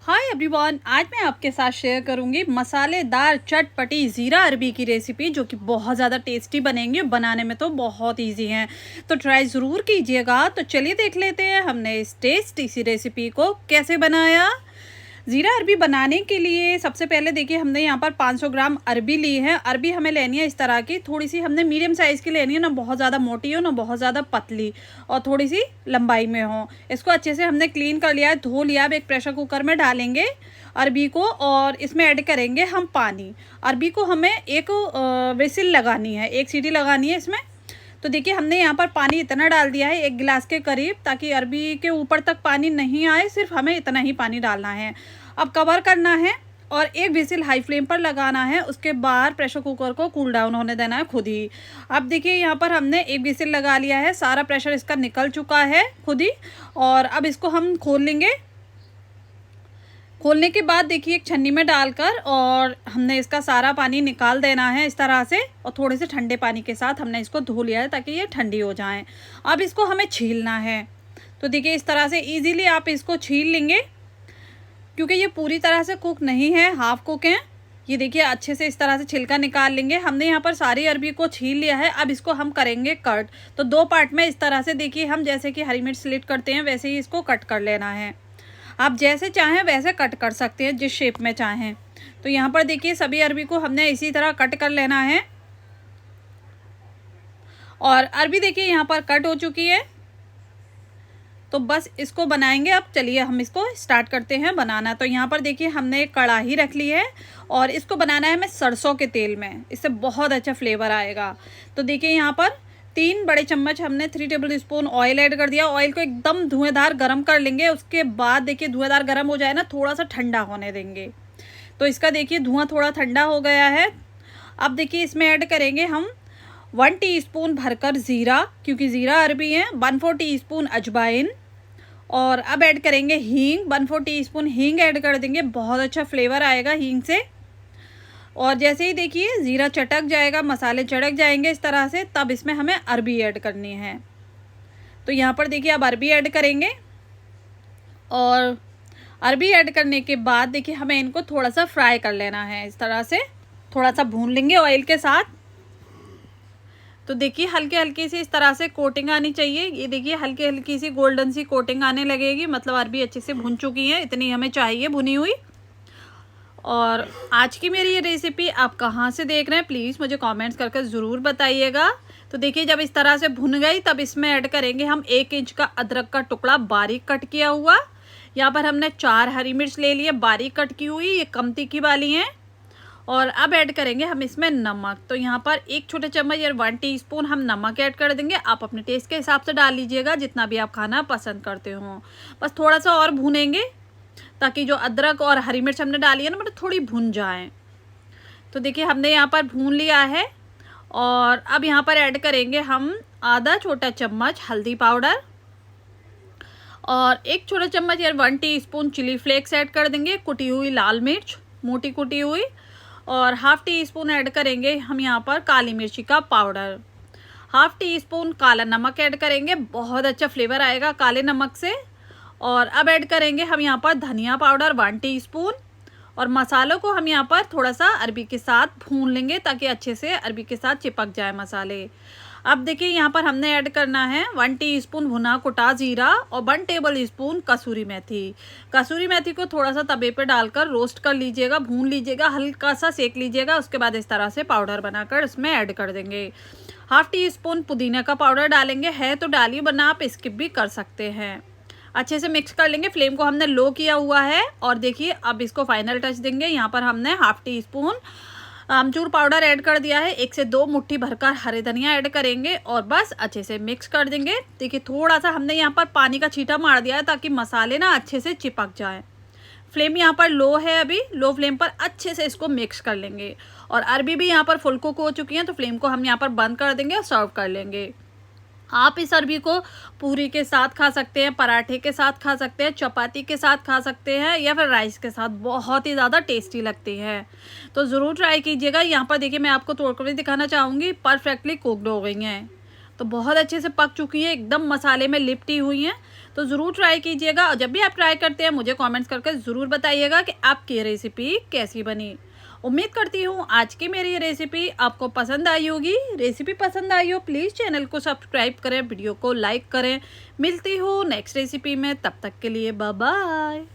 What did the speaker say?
Hi everyone, आज मैं आपके साथ शेयर करूंगी मसालेदार चटपटी ज़ीरा अरबी की रेसिपी जो कि बहुत ज़्यादा टेस्टी बनेंगी। बनाने में तो बहुत इजी हैं, तो ट्राई ज़रूर कीजिएगा। तो चलिए देख लेते हैं हमने इस टेस्टी सी रेसिपी को कैसे बनाया। ज़ीरा अरबी बनाने के लिए सबसे पहले देखिए हमने यहाँ पर 500 ग्राम अरबी ली है। अरबी हमें लेनी है इस तरह की, थोड़ी सी हमने मीडियम साइज़ की लेनी है, ना बहुत ज़्यादा मोटी हो ना बहुत ज़्यादा पतली, और थोड़ी सी लंबाई में हो। इसको अच्छे से हमने क्लीन कर लिया है, धो लिया। अब एक प्रेशर कुकर में डालेंगे अरबी को और इसमें ऐड करेंगे हम पानी। अरबी को हमें एक विसिल लगानी है, एक सीटी लगानी है इसमें। तो देखिए हमने यहाँ पर पानी इतना डाल दिया है, 1 गिलास के करीब, ताकि अरबी के ऊपर तक पानी नहीं आए, सिर्फ हमें इतना ही पानी डालना है। अब कवर करना है और एक विसिल हाई फ्लेम पर लगाना है। उसके बाद प्रेशर कुकर को कूल डाउन होने देना है खुद ही। अब देखिए यहाँ पर हमने एक विसिल लगा लिया है, सारा प्रेशर इसका निकल चुका है खुद ही। और अब इसको हम खोल लेंगे। खोलने के बाद देखिए एक छन्नी में डालकर और हमने इसका सारा पानी निकाल देना है इस तरह से, और थोड़े से ठंडे पानी के साथ हमने इसको धो लिया है ताकि ये ठंडी हो जाए। अब इसको हमें छीलना है। तो देखिए इस तरह से इजीली आप इसको छील लेंगे, क्योंकि ये पूरी तरह से कुक नहीं है, हाफ कुक है। ये देखिए अच्छे से इस तरह से छिलका निकाल लेंगे। हमने यहाँ पर सारी अरबी को छील लिया है। अब इसको हम करेंगे कट। तो 2 पार्ट में इस तरह से देखिए हम जैसे कि हरी मिर्च स्लिट करते हैं वैसे ही इसको कट कर लेना है। आप जैसे चाहें वैसे कट कर सकते हैं, जिस शेप में चाहें। तो यहाँ पर देखिए सभी अरबी को हमने इसी तरह कट कर लेना है। और अरबी देखिए यहाँ पर कट हो चुकी है, तो बस इसको बनाएंगे। अब चलिए हम इसको स्टार्ट करते हैं बनाना। तो यहाँ पर देखिए हमने एक कढ़ाई रख ली है और इसको बनाना है हमें सरसों के तेल में, इससे बहुत अच्छा फ्लेवर आएगा। तो देखिए यहाँ पर 3 बड़े चम्मच हमने 3 टेबल स्पून ऑयल ऐड कर दिया। ऑयल को एकदम धुएंधार गरम कर लेंगे। उसके बाद देखिए धुएंधार गरम हो जाए ना, थोड़ा सा ठंडा होने देंगे। तो इसका देखिए धुआं थोड़ा ठंडा हो गया है। अब देखिए इसमें ऐड करेंगे हम 1 टीस्पून भरकर ज़ीरा, क्योंकि ज़ीरा अरबी है। 1/4 टीस्पून अजवाइन। और अब ऐड करेंगे हींग, 1/4 टीस्पून हींग ऐड कर देंगे, बहुत अच्छा फ्लेवर आएगा हींग से। और जैसे ही देखिए ज़ीरा चटक जाएगा, मसाले चटक जाएंगे इस तरह से, तब इसमें हमें अरबी ऐड करनी है। तो यहाँ पर देखिए अब अरबी ऐड करेंगे। और अरबी ऐड करने के बाद देखिए हमें इनको थोड़ा सा फ्राई कर लेना है, इस तरह से थोड़ा सा भून लेंगे ऑयल के साथ। तो देखिए हल्की हल्की सी इस तरह से कोटिंग आनी चाहिए। ये देखिए हल्की हल्की सी गोल्डन सी कोटिंग आने लगेगी, मतलब अरबी अच्छे से भुन चुकी है, इतनी हमें चाहिए भुनी हुई। और आज की मेरी ये रेसिपी आप कहाँ से देख रहे हैं प्लीज़ मुझे कमेंट्स करके ज़रूर बताइएगा। तो देखिए जब इस तरह से भुन गई तब इसमें ऐड करेंगे हम 1 इंच का अदरक का टुकड़ा बारीक कट किया हुआ। यहाँ पर हमने 4 हरी मिर्च ले लिए बारीक कट की हुई, ये कम तीखी वाली हैं। और अब ऐड करेंगे हम इसमें नमक। तो यहाँ पर 1 छोटे चम्मच या 1 टीस्पून हम नमक ऐड कर देंगे। आप अपने टेस्ट के हिसाब से डाल लीजिएगा, जितना भी आप खाना पसंद करते हो। बस थोड़ा सा और भूनेंगे ताकि जो अदरक और हरी मिर्च हमने डाली है ना, मतलब थोड़ी भुन जाए। तो देखिए हमने यहाँ पर भून लिया है। और अब यहाँ पर ऐड करेंगे हम आधा छोटा चम्मच हल्दी पाउडर और 1 छोटा चम्मच या 1 टीस्पून चिली फ्लेक्स ऐड कर देंगे, कुटी हुई लाल मिर्च मोटी कुटी हुई। और ½ टीस्पून ऐड करेंगे हम यहाँ पर काली मिर्ची का पाउडर। ½ टीस्पून काला नमक ऐड करेंगे, बहुत अच्छा फ्लेवर आएगा काले नमक से। और अब ऐड करेंगे हम यहाँ पर धनिया पाउडर 1 टीस्पून। और मसालों को हम यहाँ पर थोड़ा सा अरबी के साथ भून लेंगे ताकि अच्छे से अरबी के साथ चिपक जाए मसाले। अब देखिए यहाँ पर हमने ऐड करना है 1 टीस्पून भुना कुटा जीरा और 1 टेबल स्पून कसूरी मेथी। कसूरी मेथी को थोड़ा सा तवे पे डालकर रोस्ट कर लीजिएगा, भून लीजिएगा, हल्का सा सेक लीजिएगा। उसके बाद इस तरह से पाउडर बनाकर इसमें ऐड कर देंगे। ½ टीस्पून पुदीना का पाउडर डालेंगे, है तो डालिए वरना आप स्किप भी कर सकते हैं। अच्छे से मिक्स कर लेंगे। फ्लेम को हमने लो किया हुआ है। और देखिए अब इसको फाइनल टच देंगे। यहाँ पर हमने ½ टीस्पून आमचूर पाउडर ऐड कर दिया है। 1 से 2 मुट्ठी भरकर हरे धनिया ऐड करेंगे और बस अच्छे से मिक्स कर देंगे। देखिए थोड़ा सा हमने यहाँ पर पानी का छींटा मार दिया है ताकि मसाले ना अच्छे से चिपक जाए। फ्लेम यहाँ पर लो है, अभी लो फ्लेम पर अच्छे से इसको मिक्स कर लेंगे। और अरबी भी यहाँ पर फुल कुक हो चुकी हैं, तो फ्लेम को हम यहाँ पर बंद कर देंगे और सर्व कर लेंगे। आप इस अरबी को पूरी के साथ खा सकते हैं, पराठे के साथ खा सकते हैं, चपाती के साथ खा सकते हैं, या फिर राइस के साथ। बहुत ही ज़्यादा टेस्टी लगती है, तो ज़रूर ट्राई कीजिएगा। यहाँ पर देखिए मैं आपको तोड़कर भी दिखाना चाहूँगी, परफेक्टली कुकड हो गई हैं। तो बहुत अच्छे से पक चुकी है, एकदम मसाले में लिपटी हुई हैं। तो ज़रूर ट्राई कीजिएगा और जब भी आप ट्राई करते हैं मुझे कमेंट्स करके ज़रूर बताइएगा कि आपकी रेसिपी कैसी बनी। उम्मीद करती हूँ आज की मेरी ये रेसिपी आपको पसंद आई होगी। रेसिपी पसंद आई हो प्लीज़ चैनल को सब्सक्राइब करें, वीडियो को लाइक करें। मिलती हूँ नेक्स्ट रेसिपी में, तब तक के लिए बाय बाय।